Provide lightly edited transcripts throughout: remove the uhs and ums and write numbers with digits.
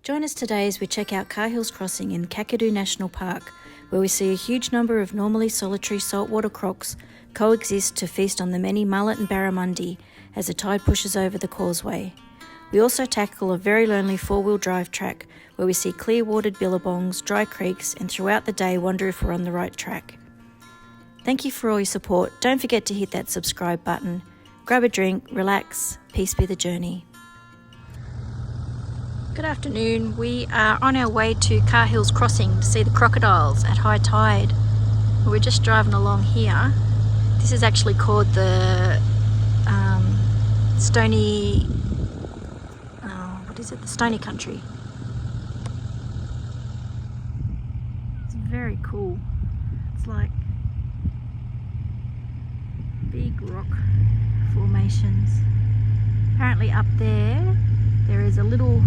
Join us today as we check out Cahills Crossing in Kakadu National Park, where we see a huge number of normally solitary saltwater crocs coexist to feast on the many mullet and barramundi as the tide pushes over the causeway. We also tackle a very lonely four-wheel drive track where we see clear-watered billabongs, dry creeks, and throughout the day wonder if we're on the right track. Thank you for all your support. Don't forget to hit that subscribe button. Grab a drink, relax, peace be the journey. Good afternoon. We are on our way to Cahills Crossing to see the crocodiles at high tide. We're just driving along here. This is actually called the Stony Country. It's very cool. It's like big rock formations. Apparently up there is a little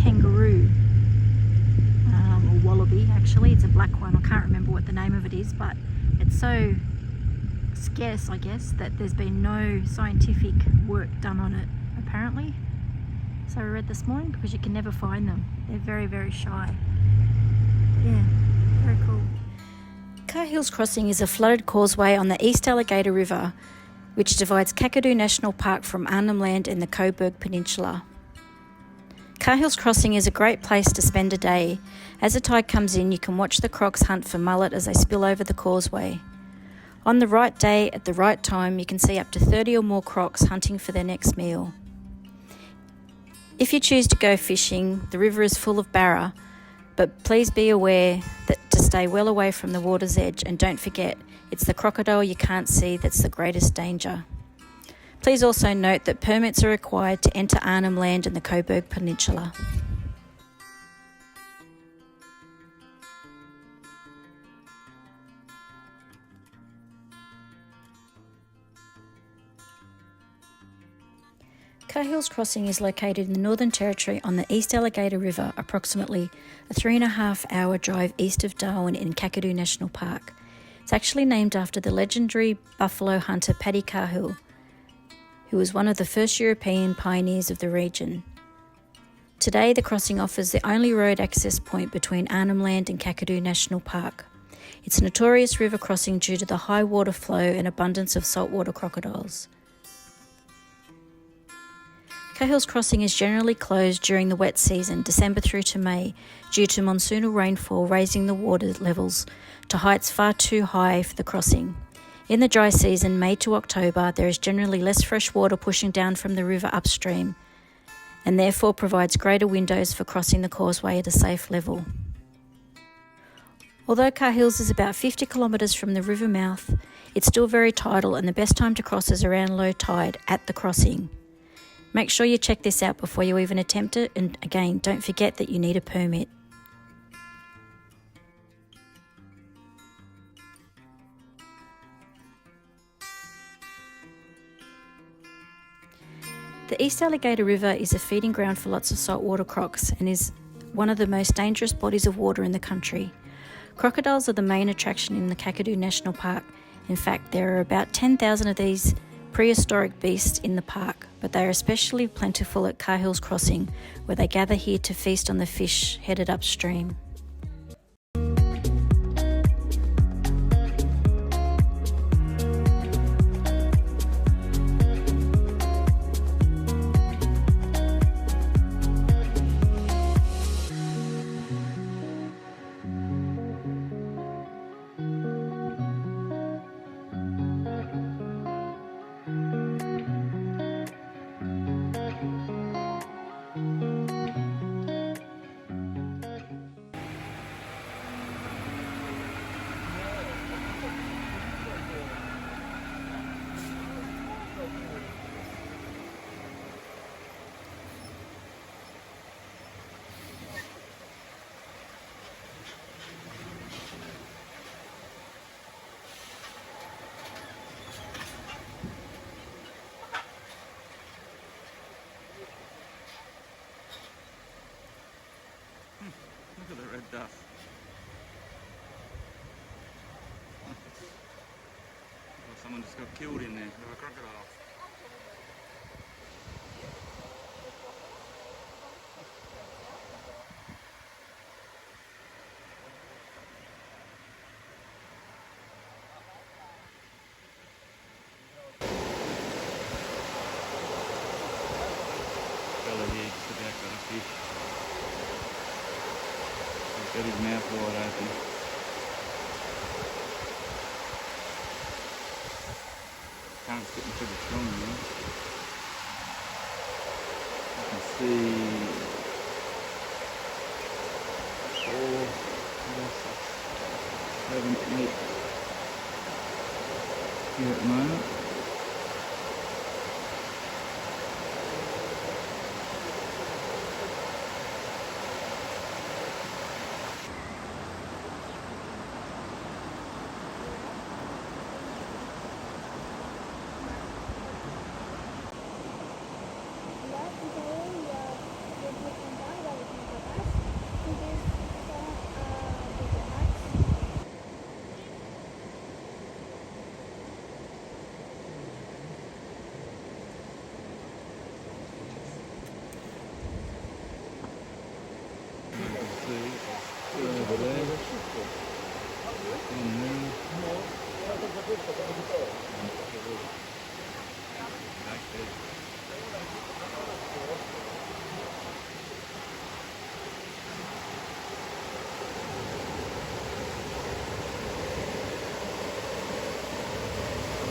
kangaroo, or wallaby actually. It's a black one. I can't remember what the name of it is, but it's so scarce, I guess, that there's been no scientific work done on it apparently. So I read this morning because you can never find them. They're very, very shy. But yeah, very cool. Cahills Crossing is a flooded causeway on the East Alligator River, which divides Kakadu National Park from Arnhem Land and the Coburg Peninsula. Cahills Crossing is a great place to spend a day. As the tide comes in, you can watch the crocs hunt for mullet as they spill over the causeway. On the right day, at the right time, you can see up to 30 or more crocs hunting for their next meal. If you choose to go fishing, the river is full of barra, but please be aware that to stay well away from the water's edge, and don't forget, it's the crocodile you can't see that's the greatest danger. Please also note that permits are required to enter Arnhem Land and the Coburg Peninsula. Cahills Crossing is located in the Northern Territory on the East Alligator River, approximately a 3.5-hour drive east of Darwin in Kakadu National Park. It's actually named after the legendary buffalo hunter Paddy Cahill, who was one of the first European pioneers of the region. Today, the crossing offers the only road access point between Arnhem Land and Kakadu National Park. It's a notorious river crossing due to the high water flow and abundance of saltwater crocodiles. Cahills Crossing is generally closed during the wet season, December through to May, due to monsoonal rainfall raising the water levels to heights far too high for the crossing. In the dry season, May to October, there is generally less fresh water pushing down from the river upstream, and therefore provides greater windows for crossing the causeway at a safe level. Although Cahills is about 50 kilometres from the river mouth, it's still very tidal, and the best time to cross is around low tide at the crossing. Make sure you check this out before you even attempt it, and again, don't forget that you need a permit. The East Alligator River is a feeding ground for lots of saltwater crocs and is one of the most dangerous bodies of water in the country. Crocodiles are the main attraction in the Kakadu National Park. In fact, there are about 10,000 of these prehistoric beasts in the park, but they are especially plentiful at Cahills Crossing, where they gather here to feast on the fish headed upstream. Look at the red dust. Someone just got killed in there with a crocodile. got his mouth wide open. Current's getting pretty strong now. You can see 4, 5, 6, 7, 8 here at the moment.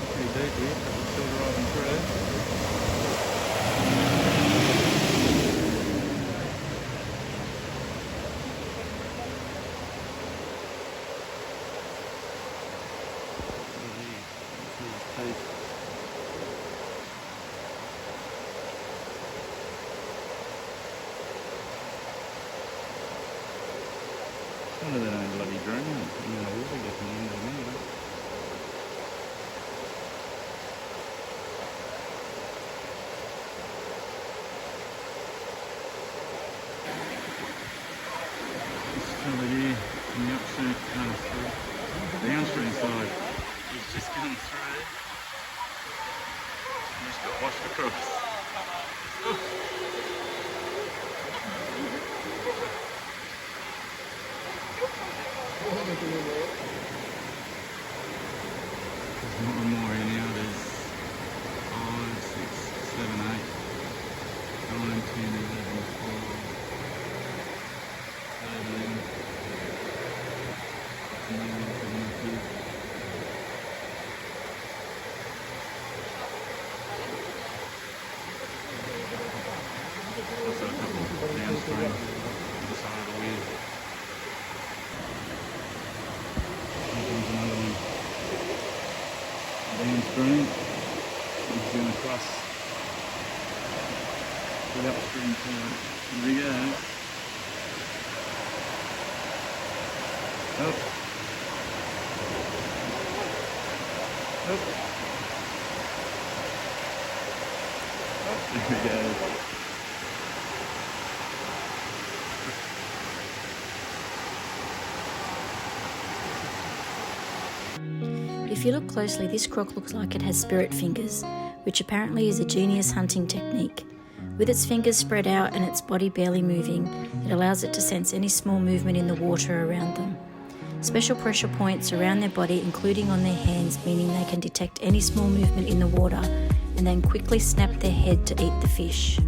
Pretty deep here, but we're still driving through. Wonder they don't bloody drown in the water getting into them anyway. This fella here on the downstream side, he's just come through. He just got washed across. There's not one more here now. There's 5, 6, 7, 8, 9, 10, 11, 12, 13, 14, 15. Also a couple downstream, other side of the wheel. Here's another one downstream. He's going across the upstream side. Here we go. Up. Up. Up. There we go. If you look closely, this croc looks like it has spirit fingers, which apparently is a genius hunting technique. With its fingers spread out and its body barely moving, it allows it to sense any small movement in the water around them. Special pressure points around their body, including on their hands, meaning they can detect any small movement in the water and then quickly snap their head to eat the fish.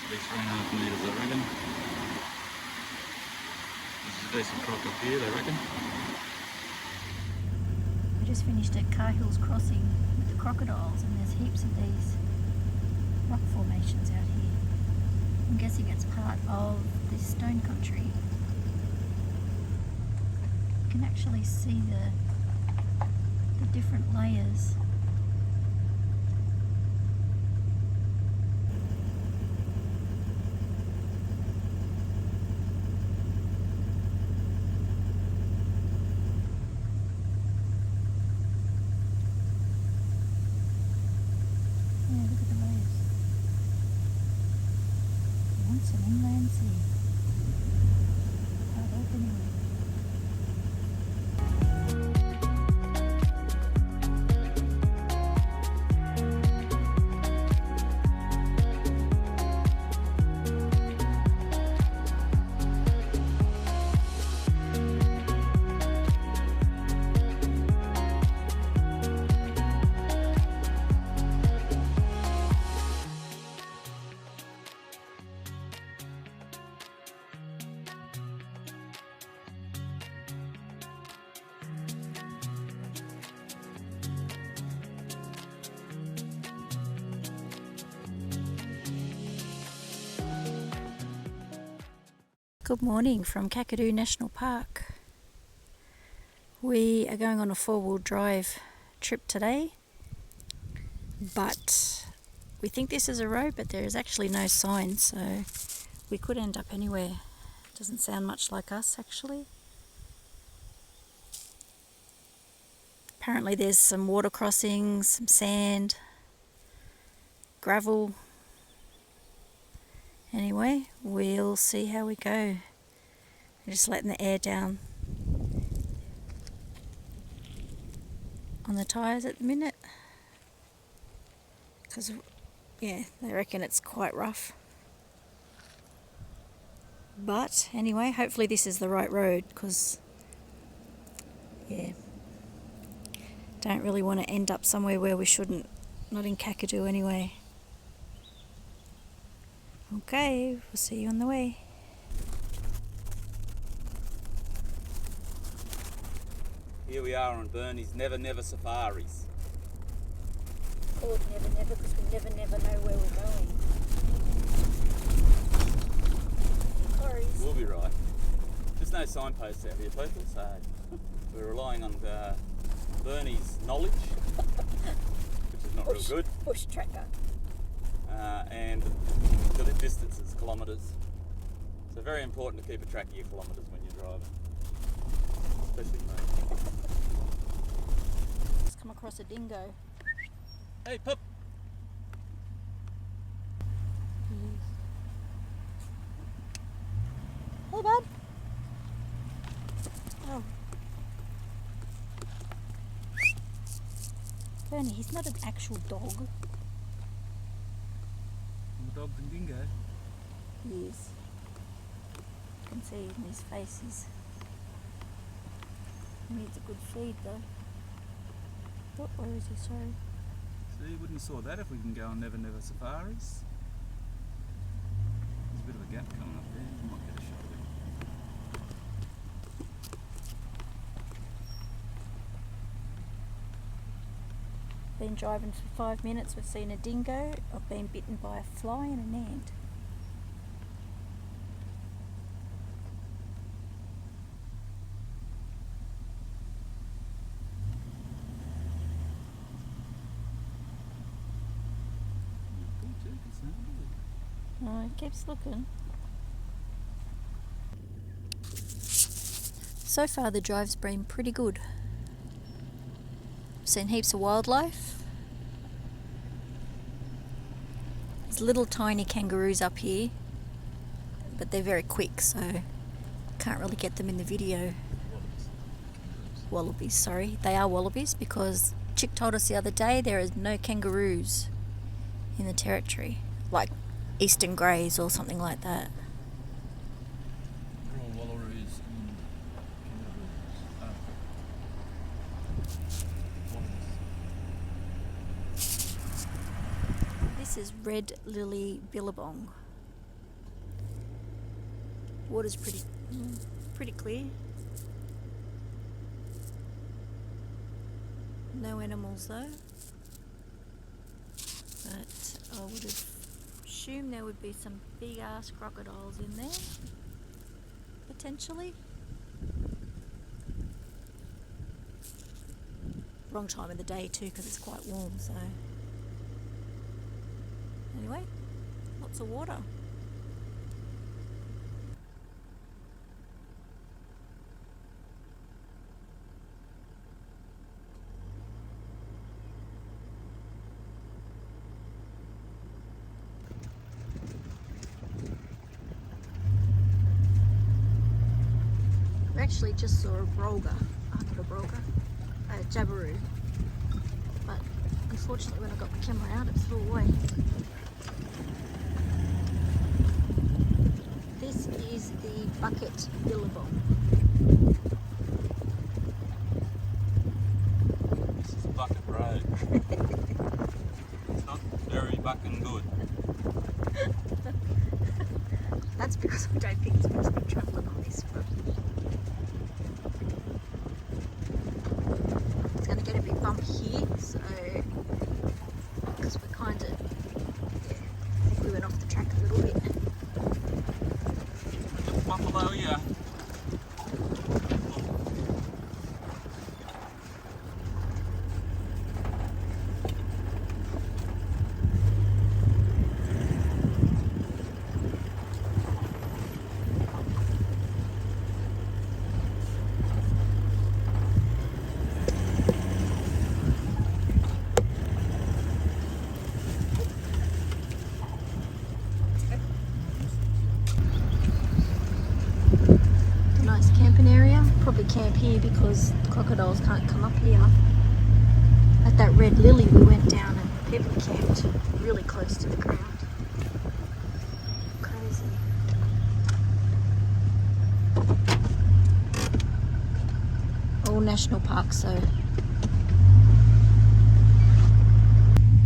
At least 3.5 metres, I reckon. This is a decent croc up here, they reckon. We just finished at Cahills crossing with the crocodiles, and there's heaps of these rock formations out here. I'm guessing it's part of this stone country. You can actually see the different layers. Yeah, look at the waves. Once an inland sea. Wide open. Good morning from Kakadu National Park. We are going on a 4-wheel drive trip today, but we think this is a road, but there is actually no sign, so we could end up anywhere. Doesn't sound much like us actually. Apparently there's some water crossings, some sand, gravel. Anyway, we'll see how we go. We're just letting the air down on the tyres at the minute, because yeah, they reckon it's quite rough. But anyway, hopefully this is the right road, because yeah, don't really want to end up somewhere where we shouldn't. Not in Kakadu anyway. Okay, we'll see you on the way. Here we are on Bernie's Never Never Safaris. Called Never Never because we never know where we're going. Quarries. We'll be right. There's no signposts out here, people, so we're relying on Bernie's knowledge, which is not real good. Bush tracker. And the distances, kilometres. So very important to keep a track of your kilometres when you're driving, especially me. Just come across a dingo. Hey, pup! Hey, bud. Oh. Bernie, he's not an actual dog. Dog and dingo. He is. You can see in his face he needs a good feed though. Oh, where is he? Sorry. See, you wouldn't have saw that if we can go on Never Never Safaris. There's a bit of a gap coming up there. You might get a shot of it. Been driving for 5 minutes, we've seen a dingo. I've been bitten by a fly and an ant. Oh, it keeps looking. So far the drive's been pretty good. Seen heaps of wildlife. There's little tiny kangaroos up here, but they're very quick, so can't really get them in the video. Wallabies, sorry. They are wallabies because Chick told us the other day there is no kangaroos in the territory, like eastern greys or something like that. They're all wallaroos and This is red lily billabong. Water's pretty clear. No animals though. But I would have assumed there would be some big ass crocodiles in there, potentially. Wrong time of the day too, because it's quite warm, so anyway, lots of water. We actually just saw a not a jabiru, but unfortunately when I got the camera out it flew away. This is the bucket billabong. This is Bucket Road. It's not very bucking good. That's because I don't think it's supposed to be travelling on this road. It's going to get a bit bumpy here, so because we're kind of, I think we went off the track a little bit. Buffalo, yeah. Nice camping area. Probably camp here because the crocodiles can't come up here. At that red lily we went down and people camped really close to the ground. Crazy. All national parks, so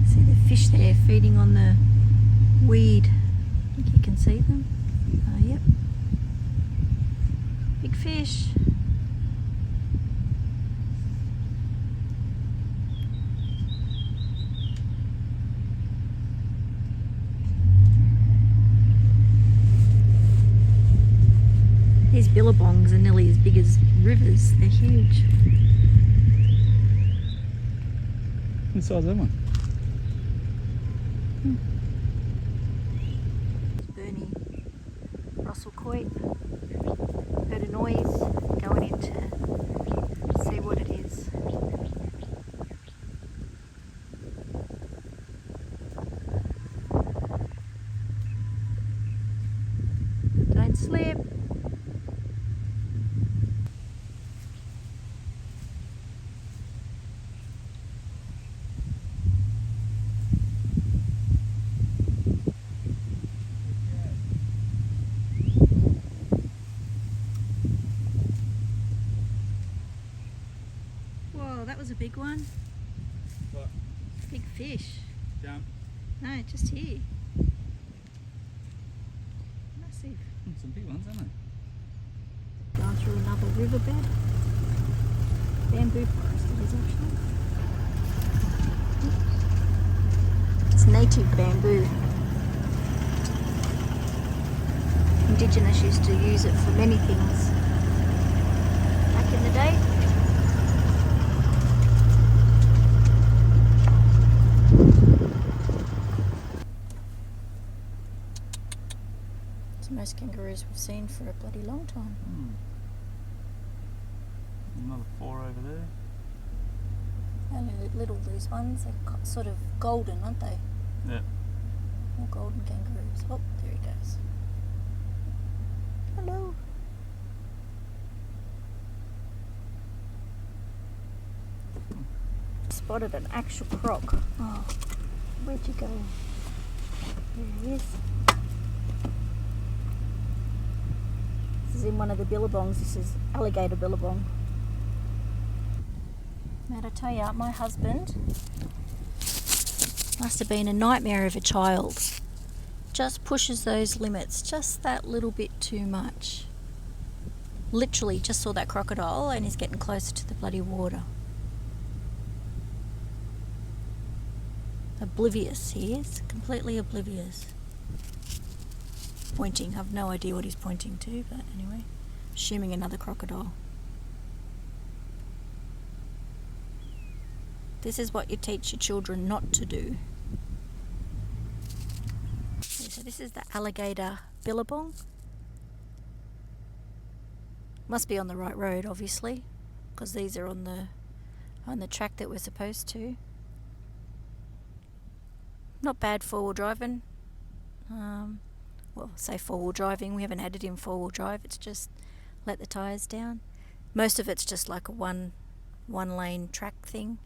see the fish there feeding on the weed. I think you can see them. Oh, yep. Big fish. These billabongs are nearly as big as rivers. They're huge. What size is that one? Bernie Russell Coit. Heard a noise, going in to see what it is. Don't slip. That was a big one. What? Big fish. Jump. No, just here. Massive. Some big ones, aren't they? Going through another riverbed. Bamboo forest it is actually. It's native bamboo. Indigenous used to use it for many things back in the day. It's the most kangaroos we've seen for a bloody long time. Another 4 over there. Only little these ones, they're sort of golden, aren't they? Yeah. All golden kangaroos. Oh, there he goes. Hello. Spotted an actual croc. Oh, where'd you go? There he is. This is in one of the billabongs. This is alligator billabong. Now to tell you, my husband must have been a nightmare of a child. just pushes those limits just that little bit too much. Literally just saw that crocodile and he's getting closer to the bloody water. Oblivious he is, completely oblivious. Pointing, I've no idea what he's pointing to, but anyway, assuming another crocodile. This is what you teach your children not to do. Okay, so this is the alligator billabong. Must be on the right road, obviously, because these are on the track that we're supposed to. Not bad four-wheel driving. Well, say four-wheel driving. We haven't added in four-wheel drive. It's just let the tyres down. Most of it's just like a one-lane track thing.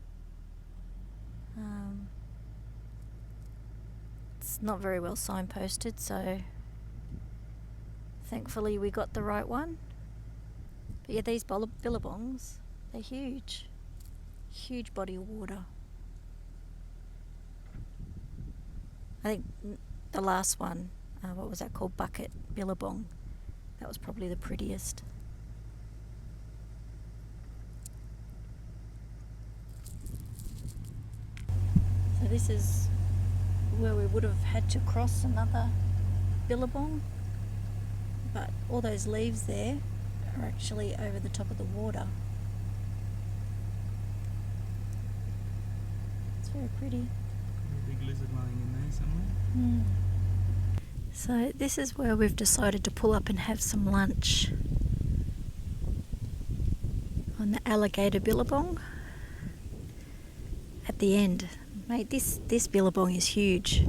It's not very well signposted, so thankfully we got the right one. But yeah, these billabongs, they're huge. Huge body of water. I think the last one, what was that called? Bucket billabong. That was probably the prettiest. So this is where we would have had to cross another billabong, but all those leaves there are actually over the top of the water. It's very pretty. A big lizard lying in there somewhere. So this is where we've decided to pull up and have some lunch on the alligator billabong at the end. Mate, this billabong is huge.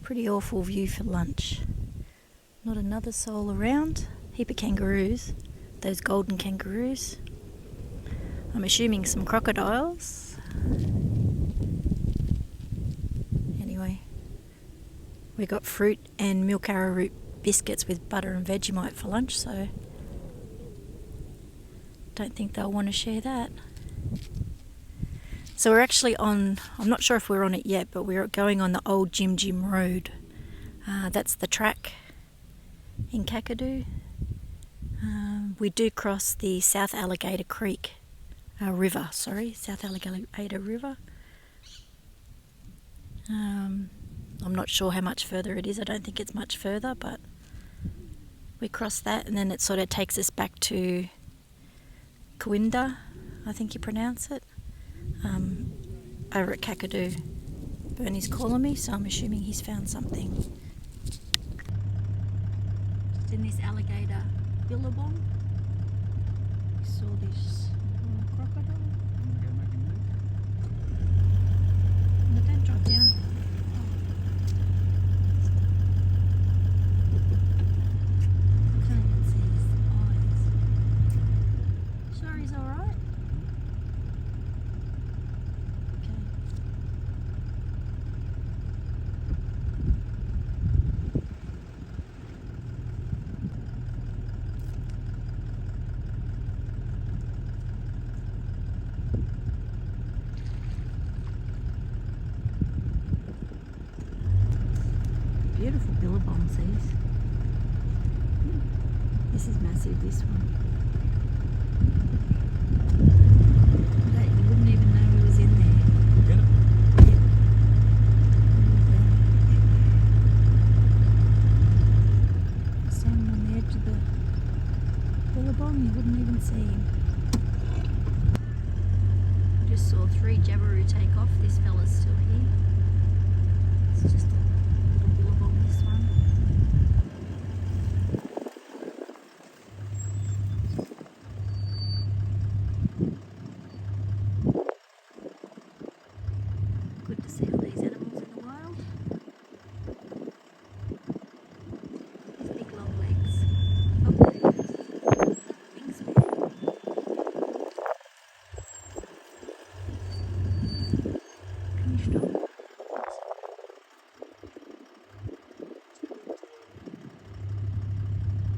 Pretty awful view for lunch. Not another soul around. Heap of kangaroos. Those golden kangaroos. I'm assuming some crocodiles. Anyway, we got fruit and milk arrowroot biscuits with butter and Vegemite for lunch, so don't think they'll want to share that. So we're actually on, I'm not sure if we're on it yet, but we're going on the old Jim Road. That's the track in Kakadu. We do cross the South Alligator Creek River, South Alligator River. I'm not sure how much further it is. I don't think it's much further, but we cross that and then it sort of takes us back to Kawinda, I think you pronounce it, over at Kakadu. Bernie's calling me, so I'm assuming he's found something. Just in this alligator billabong, we saw this little crocodile. No, don't drop down. Can't even see his eyes. Sure he's alright? Okay. Beautiful billabongs these. This is massive, this one. You wouldn't even know he was in there. Get it? Yeah. Standing on the edge of the billabong, you wouldn't even see him. I just saw 3 jabiru take off. This fella's still here. It's just a little billabong, this one. Good to see all these animals in the wild. These big long legs. Oh, wingspan. Can you stop?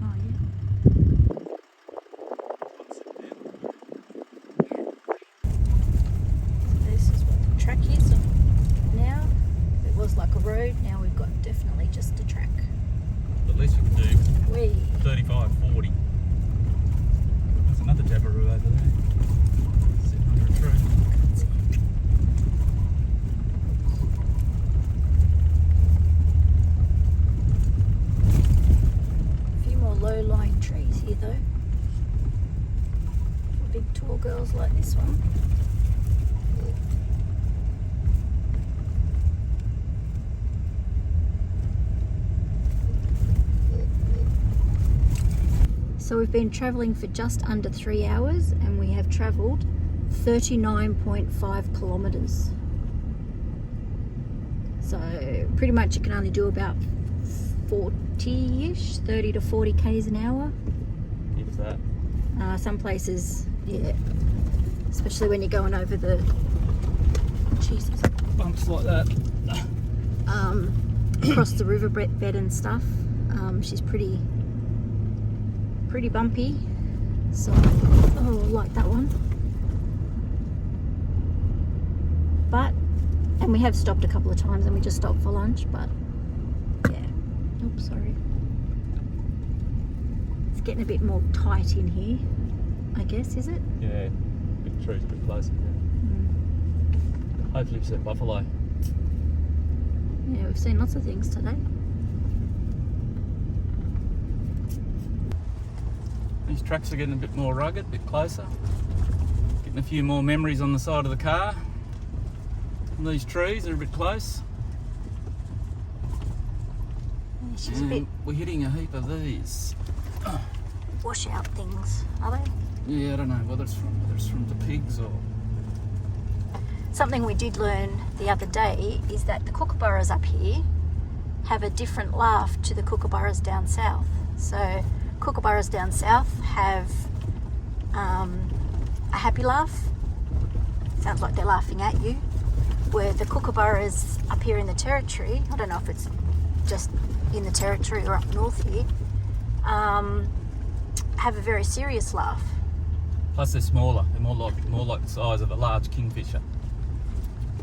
Oh yeah. This is what the was like a road. Now we've got definitely just a track. At least you can do Whee! 35, 40. There's another jabiru over there. Sitting under a tree. A few more low-lying trees here though. For big tall girls like this one. So we've been travelling for just under 3 hours and we have travelled 39.5 kilometres. So pretty much you can only do about 40-ish, 30 to 40 k's an hour. If that. Some places, yeah, especially when you're going over the, Jesus, Bumps like that. across the river bed and stuff. She's pretty bumpy, so oh, like that one. But, and we have stopped a couple of times, and we just stopped for lunch, but yeah. Oops, sorry. It's getting a bit more tight in here, I guess, is it? Yeah, big trees a bit closer. Yeah. Hopefully we've seen buffalo. Yeah, we've seen lots of things today. These tracks are getting a bit more rugged, a bit closer. Getting a few more memories on the side of the car. And these trees are a bit close. Yeah, she's a bit We're hitting a heap of these. washout things, are they? Yeah, I don't know whether it's from the pigs or... Something we did learn the other day is that the kookaburras up here have a different laugh to the kookaburras down south. So kookaburras down south have a happy laugh. Sounds like they're laughing at you. Where the kookaburras up here in the territory, I don't know if it's just in the territory or up north here, have a very serious laugh. Plus they're smaller. They're more like the size of a large kingfisher.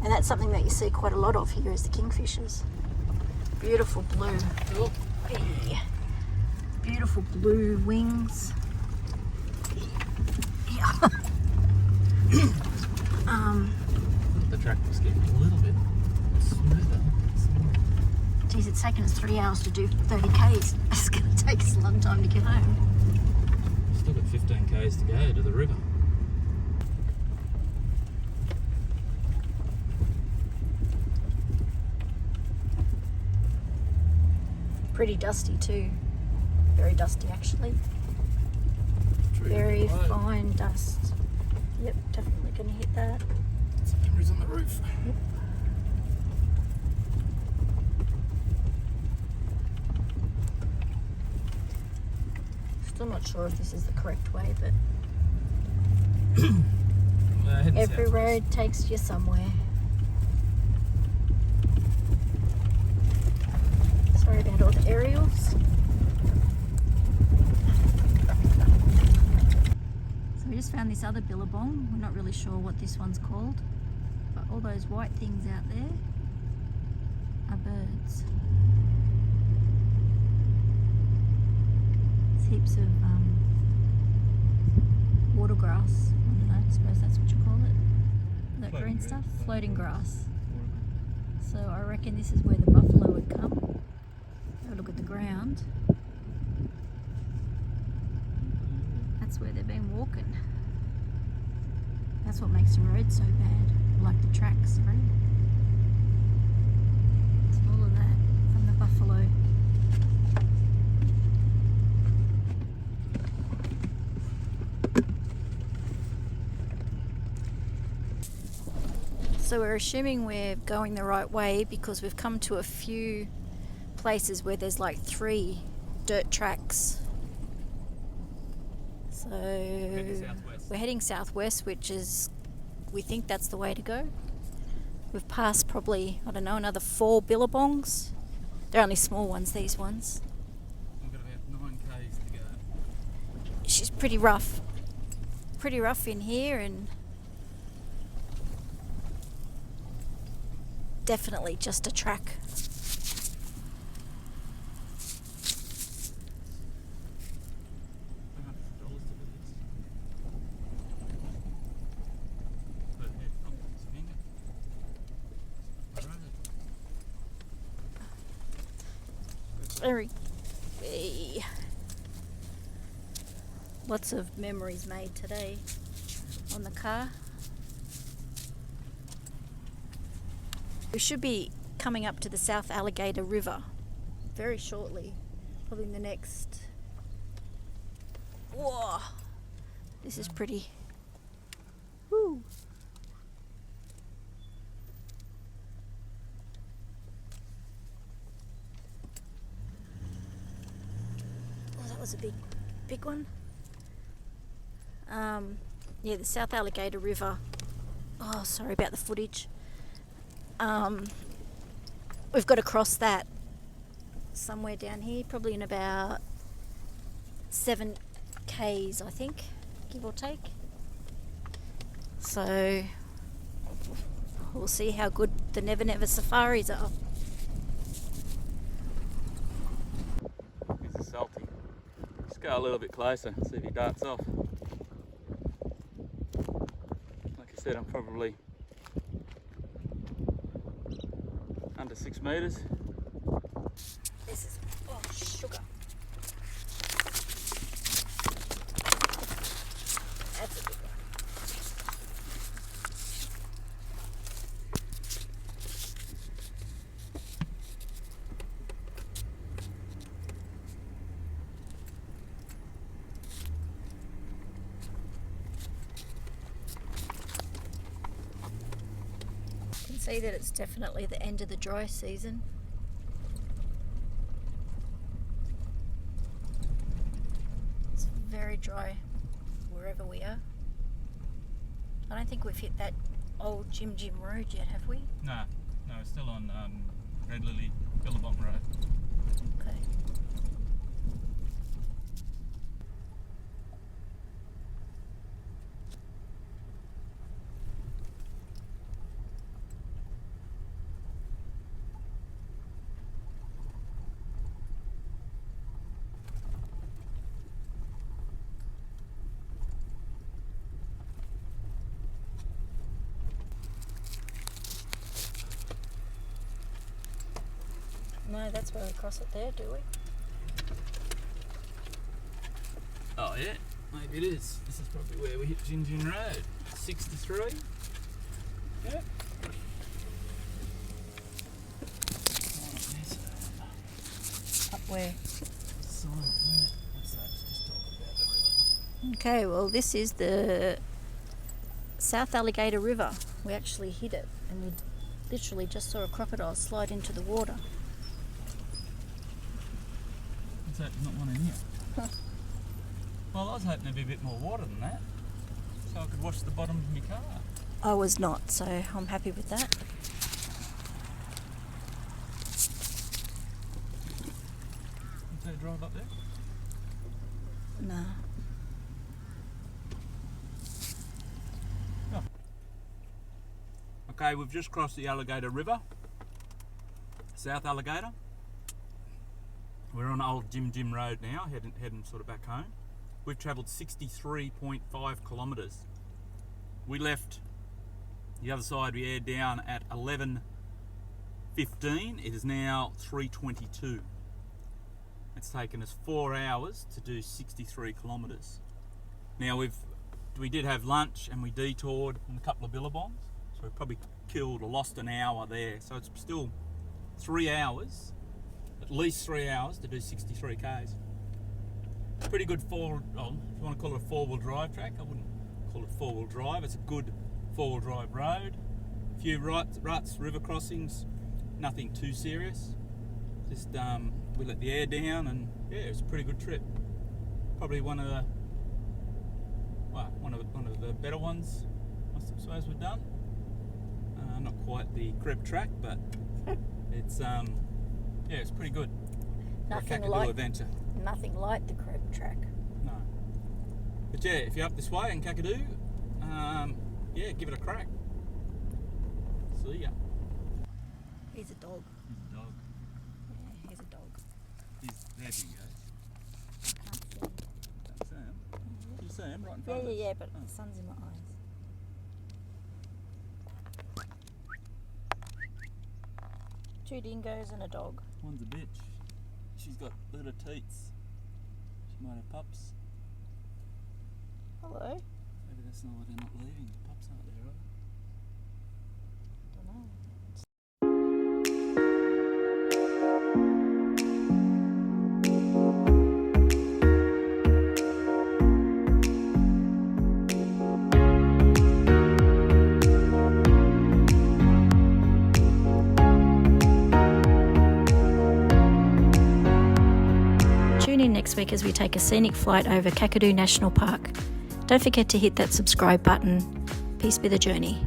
And that's something that you see quite a lot of here is the kingfishers. Beautiful blue. Oh. Yeah. Beautiful blue wings. Yeah. The track was getting a little bit smoother. Geez, it's taken us 3 hours to do 30 k's. It's going to take us a long time to get home. Still got 15 k's to go to the river. Pretty dusty too. Very dusty actually. Very fine dust. Yep, definitely going to hit that. Some memories on the roof. Yep. Still not sure if this is the correct way, but every road takes you somewhere. Sorry about all the aerials. So we just found this other billabong. We're not really sure what this one's called, but all those white things out there are birds. There's heaps of water grass. I don't know, I suppose that's what you call it. That green stuff? Floating grass. So I reckon this is where the buffalo would come. Have a look at the ground. That's where they've been walking. That's what makes the road so bad. Like the tracks, right? It's all of that from the buffalo. So we're assuming we're going the right way because we've come to a few places where there's like 3 dirt tracks. So we're heading southwest, which is, we think that's the way to go. We've passed probably, I don't know, another 4 billabongs. They're only small ones, these ones. We've got about 9 k's to go. She's pretty rough. Pretty rough in here, and definitely just a track. Very lots of memories made today on the car. We should be coming up to the South Alligator River very shortly, probably in the next... Whoa, this is pretty. Woo. Oh, that was a big one. Yeah, the South Alligator River. Oh, sorry about the footage. We've got to cross that somewhere down here, probably in about 7 k's, I think, give or take. So we'll see how good the Never Never safaris are. This is salty. Just go a little bit closer, see if he darts off. Like I said, I'm probably under 6 metres. This is, oh, sugar. That's a good one. You can see that it's definitely the end of the dry season. It's very dry wherever we are. I don't think we've hit that old Jim Road yet, have we? No, we're still on Red Lily Billabong Road. Okay. No, that's where we cross it there, do we? Oh yeah, maybe it is. This is probably where we hit Gin Road. 63. Yeah. Up where? So, what's that? Let's just talk about the river. Okay, well this is the South Alligator River. We actually hit it and we literally just saw a crocodile slide into the water. What's that? Not one in here. Well, I was hoping there'd be a bit more water than that, so I could wash the bottom of my car. I was not, so I'm happy with that. Did they drive up there? No. Oh. Okay, we've just crossed the Alligator River, South Alligator. We're on old Jim Road now, heading sort of back home. We've travelled 63.5 kilometres. We left the other side, we aired down at 11:15. It is now 3:22. It's taken us 4 hours to do 63 kilometres. Now we did have lunch and we detoured in a couple of billabongs, so we probably lost an hour there. So it's still 3 hours, at least 3 hours to do 63 k's. Pretty good if you want to call it a four-wheel drive track. I wouldn't call it four-wheel drive. It's a good four-wheel drive road. A few ruts, river crossings, nothing too serious. Just we let the air down, and yeah, it's a pretty good trip. Probably one of the better ones I suppose we've done. Not quite the Creb track, but it's yeah, it's pretty good. Nothing for a KAKADU adventure. Nothing like the Creb track. No. But yeah, if you're up this way in KAKADU, yeah, give it a crack. See ya. he's a dog. He's a dog. Yeah, he's a dog. There dingoes. I can't see. Don't see him. Do you see him right in Yeah, front of us? yeah, but Oh. the sun's in my eyes. Two dingoes and a dog. One's a bitch. She's got little teats. She might have pups. Hello. Maybe that's not why they're not leaving. The pups aren't there, are they? Don't know. Tune in next week as we take a scenic flight over Kakadu National Park. Don't forget to hit that subscribe button. Peace be the journey.